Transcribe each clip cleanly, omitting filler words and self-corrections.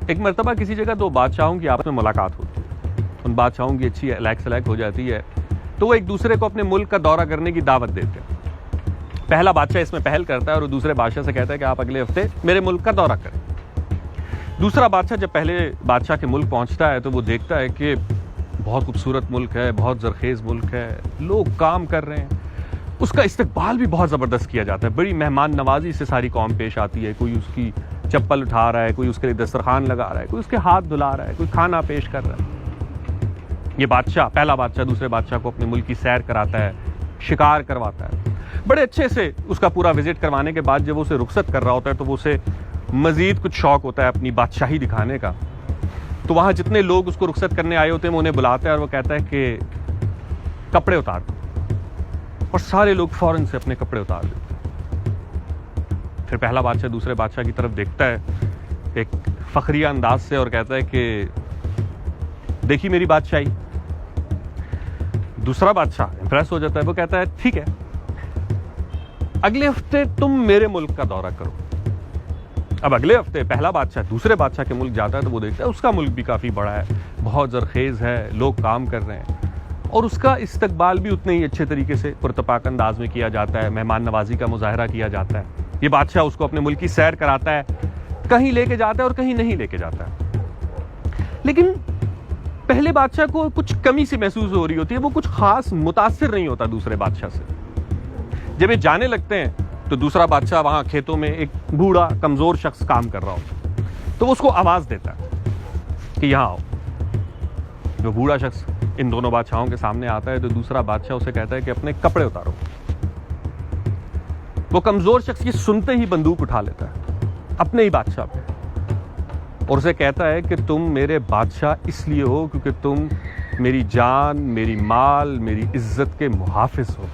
ایک مرتبہ کسی جگہ دو بادشاہوں کی آپس میں ملاقات ہوتی ہے، ان بادشاہوں کی اچھی سلیکٹ ہو جاتی ہے، تو وہ ایک دوسرے کو اپنے ملک کا دورہ کرنے کی دعوت دیتے ہیں۔ پہلا بادشاہ اس میں پہل کرتا ہے اور وہ دوسرے بادشاہ سے کہتا ہے کہ آپ اگلے ہفتے میرے ملک کا دورہ کریں۔ دوسرا بادشاہ جب پہلے بادشاہ کے ملک پہنچتا ہے تو وہ دیکھتا ہے کہ بہت خوبصورت ملک ہے، بہت زرخیز ملک ہے، لوگ کام کر رہے ہیں، اس کا استقبال بھی بہت زبردست کیا جاتا ہے، بڑی مہمان نوازی سے ساری قوم پیش آتی ہے، کوئی اس کی چپل اٹھا رہا ہے، کوئی اس کے لیے دسترخوان لگا رہا ہے، کوئی اس کے ہاتھ دھلا رہا ہے، کوئی کھانا پیش کر رہا ہے۔ یہ بادشاہ، پہلا بادشاہ دوسرے بادشاہ کو اپنے ملک کی سیر کراتا ہے، شکار کرواتا ہے، بڑے اچھے سے اس کا پورا وزٹ کروانے کے بعد جب وہ اسے رخصت کر رہا ہوتا ہے تو وہ اسے مزید کچھ شوق ہوتا ہے اپنی بادشاہی دکھانے کا، تو وہاں جتنے لوگ اس کو رخصت کرنے آئے ہوتے ہیں وہ انہیں بلاتا ہے اور وہ کہتا ہے کہ کپڑے اتار دو، اور سارے لوگ فوراً سے اپنے کپڑے اتار دیتے ہیں۔ پھر پہلا بادشاہ دوسرے بادشاہ کی طرف دیکھتا ہے ایک فخریہ انداز سے اور کہتا ہے کہ دیکھی میری بادشاہی۔ دوسرا بادشاہ امپریس ہو جاتا ہے، وہ کہتا ہے ٹھیک ہے، اگلے ہفتے تم میرے ملک کا دورہ کرو۔ اب اگلے ہفتے پہلا بادشاہ دوسرے بادشاہ کے ملک جاتا ہے تو وہ دیکھتا ہے اس کا ملک بھی کافی بڑا ہے، بہت زرخیز ہے، لوگ کام کر رہے ہیں، اور اس کا استقبال بھی اتنے ہی اچھے طریقے سے پرتپاک انداز میں کیا جاتا ہے، مہمان نوازی کا مظاہرہ کیا جاتا ہے۔ یہ بادشاہ اس کو اپنے ملک کی سیر کراتا ہے، کہیں لے کے جاتا ہے اور کہیں نہیں لے کے جاتا ہے، لیکن پہلے بادشاہ کو کچھ کمی سی محسوس ہو رہی ہوتی ہے، وہ کچھ خاص متاثر نہیں ہوتا دوسرے بادشاہ سے۔ جب یہ جانے لگتے ہیں تو دوسرا بادشاہ وہاں کھیتوں میں ایک بوڑھا کمزور شخص کام کر رہا ہوتا ہے، تو وہ اس کو آواز دیتا ہے کہ یہاں آؤ۔ جو بوڑھا شخص ان دونوں بادشاہوں کے سامنے آتا ہے تو دوسرا بادشاہ اسے کہتا ہے کہ اپنے کپڑے اتارو۔ وہ کمزور شخص یہ سنتے ہی بندوق اٹھا لیتا ہے اپنے ہی بادشاہ پہ اور اسے کہتا ہے کہ تم میرے بادشاہ اس لیے ہو کیونکہ تم میری جان، میری مال، میری عزت کے محافظ ہو،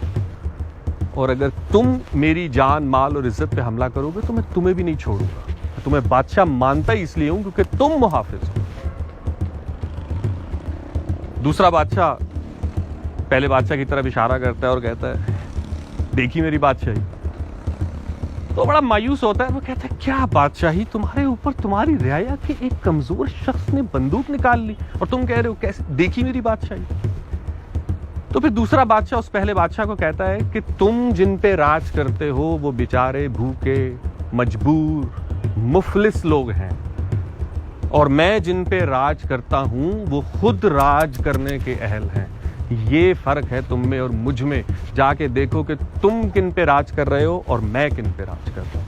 اور اگر تم میری جان، مال اور عزت پہ حملہ کرو گے تو میں تمہیں بھی نہیں چھوڑوں گا۔ میں تمہیں بادشاہ مانتا ہی اس لیے ہوں کیونکہ تم محافظ ہو۔ دوسرا بادشاہ پہلے بادشاہ کی طرف اشارہ کرتا ہے اور کہتا ہے دیکھی میری بادشاہی۔ تو بڑا مایوس ہوتا ہے، وہ کہتا ہے کیا بادشاہی، تمہارے اوپر تمہاری رعایا کے ایک کمزور شخص نے بندوق نکال لی اور تم کہہ رہے ہو کیسے دیکھی میری بادشاہی۔ تو پھر دوسرا بادشاہ اس پہلے بادشاہ کو کہتا ہے کہ تم جن پہ راج کرتے ہو وہ بیچارے بھوکے، مجبور، مفلس لوگ ہیں، اور میں جن پہ راج کرتا ہوں وہ خود راج کرنے کے اہل ہیں۔ یہ فرق ہے تم میں اور مجھ میں، جا کے دیکھو کہ تم کن پہ راج کر رہے ہو اور میں کن پہ راج کر رہا ہوں۔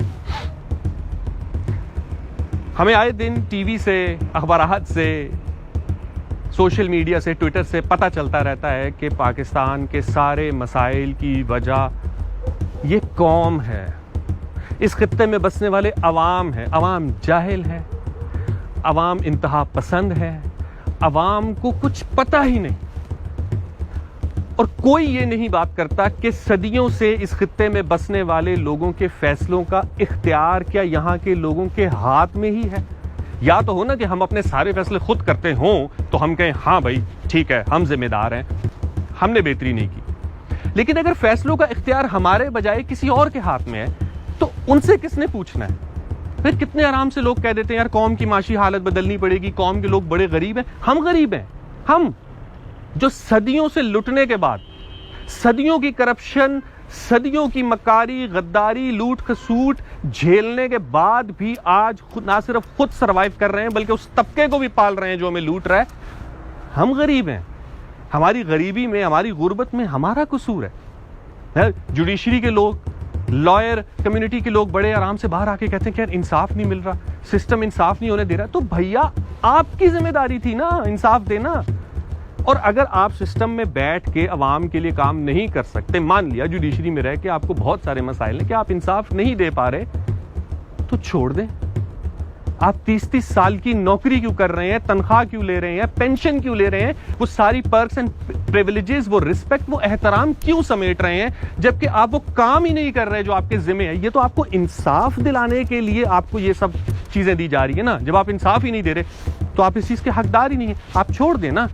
ہمیں آئے دن ٹی وی سے، اخبارات سے، سوشل میڈیا سے، ٹویٹر سے پتہ چلتا رہتا ہے کہ پاکستان کے سارے مسائل کی وجہ یہ قوم ہے، اس خطے میں بسنے والے عوام ہیں۔ عوام جاہل ہے، عوام انتہا پسند ہے، عوام کو کچھ پتہ ہی نہیں، اور کوئی یہ نہیں بات کرتا کہ صدیوں سے اس خطے میں بسنے والے لوگوں کے فیصلوں کا اختیار کیا یہاں کے لوگوں کے ہاتھ میں ہی ہے۔ یا تو ہو نا کہ ہم اپنے سارے فیصلے خود کرتے ہوں تو ہم کہیں ہاں بھائی ٹھیک ہے، ہم ذمہ دار ہیں، ہم نے بہتری نہیں کی، لیکن اگر فیصلوں کا اختیار ہمارے بجائے کسی اور کے ہاتھ میں ہے تو ان سے کس نے پوچھنا ہے؟ پھر کتنے آرام سے لوگ کہہ دیتے ہیں یار قوم کی معاشی حالت بدلنی پڑے گی، قوم کے لوگ بڑے غریب ہیں۔ ہم غریب ہیں، ہم جو صدیوں سے لٹنے کے بعد، صدیوں کی کرپشن، صدیوں کی مکاری، غداری، لوٹ کھسوٹ جھیلنے کے بعد بھی آج نہ صرف خود سروائیو کر رہے ہیں بلکہ اس طبقے کو بھی پال رہے ہیں جو ہمیں لوٹ رہا ہے۔ ہم غریب ہیں، ہماری غریبی میں، ہماری غربت میں ہمارا قصور ہے۔ جوڈیشری کے لوگ، لائر کمیونٹی کے لوگ بڑے آرام سے باہر آ کے کہتے ہیں کہ یار انصاف نہیں مل رہا، سسٹم انصاف نہیں ہونے دے رہا، تو بھیا آپ کی ذمہ داری تھی نا انصاف دینا۔ اور اگر آپ سسٹم میں بیٹھ کے عوام کے لیے کام نہیں کر سکتے، مان لیا جوڈیشری میں رہ کے آپ کو بہت سارے مسائل ہیں کہ آپ انصاف نہیں دے پا رہے، تو چھوڑ دیں۔ آپ 30 سال کی نوکری کیوں کر رہے ہیں، تنخواہ کیوں لے رہے ہیں، پینشن کیوں لے رہے ہیں، وہ ساری پرکس اینڈ پریویلیجز، وہ رسپیکٹ، وہ احترام کیوں سمیٹ رہے ہیں جبکہ آپ وہ کام ہی نہیں کر رہے جو آپ کے ذمہ ہے؟ یہ تو آپ کو انصاف دلانے کے لیے آپ کو یہ سب چیزیں دی جا رہی ہیں نا۔ جب آپ انصاف ہی نہیں دے رہے تو آپ اس چیز کے حقدار ہی نہیں ہیں، آپ چھوڑ دیں نا۔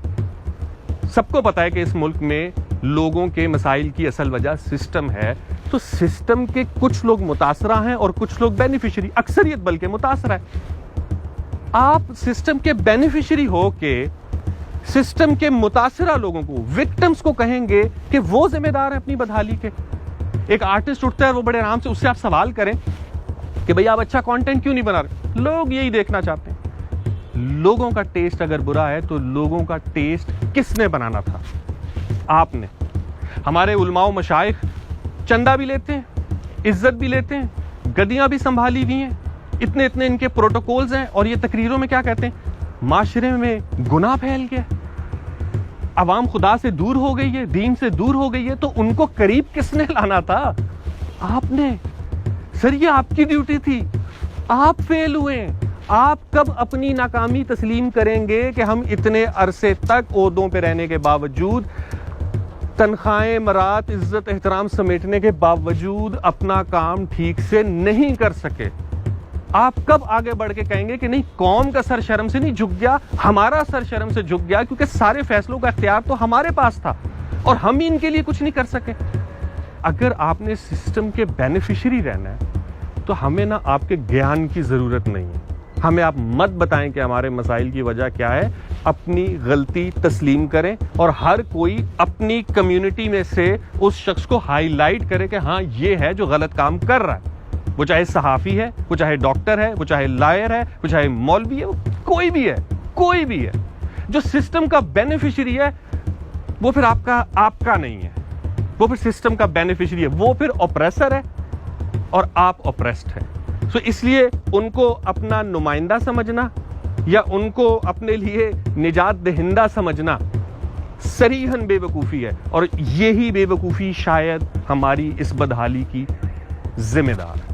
سب کو پتا ہے کہ اس ملک میں لوگوں کے مسائل کی اصل وجہ سسٹم ہے، تو سسٹم کے کچھ لوگ متاثرہ ہیں اور کچھ لوگ بینیفیشری، اکثریت بلکہ متاثرہ ہے۔ آپ سسٹم کے بینیفیشری ہو کے سسٹم کے متاثرہ لوگوں کو, وکٹمز کو کہیں گے کہ وہ ذمہ دار ہیں اپنی بدحالی کے. ایک آرٹسٹ اٹھتا ہے, وہ بڑے آرام سے اس سے آپ سوال کریں کہ بھئی آپ اچھا کانٹینٹ کیوں نہیں بنا رہے, لوگ یہی دیکھنا چاہتے ہیں. لوگوں کا ٹیسٹ اگر برا ہے تو لوگوں کا ٹیسٹ کس نے بنانا تھا؟ آپ نے. ہمارے علماء و مشائخ چندہ بھی لیتے ہیں, عزت بھی لیتے ہیں, گدیاں بھی سنبھالی ہوئی ہیں, اتنے ان کے پروٹوکولز ہیں, اور یہ تقریروں میں کیا کہتے ہیں؟ معاشرے میں گناہ پھیل گیا, عوام خدا سے دور ہو گئی ہے, دین سے دور ہو گئی ہے, تو ان کو قریب کس نے لانا تھا؟ آپ نے. سر یہ آپ کی ڈیوٹی تھی, آپ فیل ہوئے. آپ کب اپنی ناکامی تسلیم کریں گے کہ ہم اتنے عرصے تک عہدوں پہ رہنے کے باوجود, تنخواہیں, مرات, عزت, احترام سمیٹنے کے باوجود اپنا کام ٹھیک سے نہیں کر سکے؟ آپ کب آگے بڑھ کے کہیں گے کہ نہیں, قوم کا سر شرم سے نہیں جھک گیا, ہمارا سر شرم سے جھک گیا, کیونکہ سارے فیصلوں کا اختیار تو ہمارے پاس تھا اور ہم ہی ان کے لیے کچھ نہیں کر سکے؟ اگر آپ نے سسٹم کے بینیفیشری رہنا ہے تو ہمیں نہ آپ کے گیان کی ضرورت نہیں ہے. ہمیں آپ مت بتائیں کہ ہمارے مسائل کی وجہ کیا ہے, اپنی غلطی تسلیم کریں اور ہر کوئی اپنی کمیونٹی میں سے اس شخص کو ہائی لائٹ کرے کہ ہاں یہ ہے جو غلط کام کر رہا ہے. وہ چاہے صحافی ہے, وہ چاہے ڈاکٹر ہے, وہ چاہے لائر ہے, وہ چاہے مولوی ہے, وہ کوئی بھی ہے. جو سسٹم کا بینیفیشری ہے وہ پھر آپ کا نہیں ہے, وہ پھر سسٹم کا بینیفیشری ہے, وہ پھر اوپریسر ہے اور آپ اوپریسڈ ہیں. سو اس لیے ان کو اپنا نمائندہ سمجھنا یا ان کو اپنے لیے نجات دہندہ سمجھنا صریحاً بے وقوفی ہے, اور یہی بے وقوفی شاید ہماری اس بدحالی کی ذمہ دار ہے.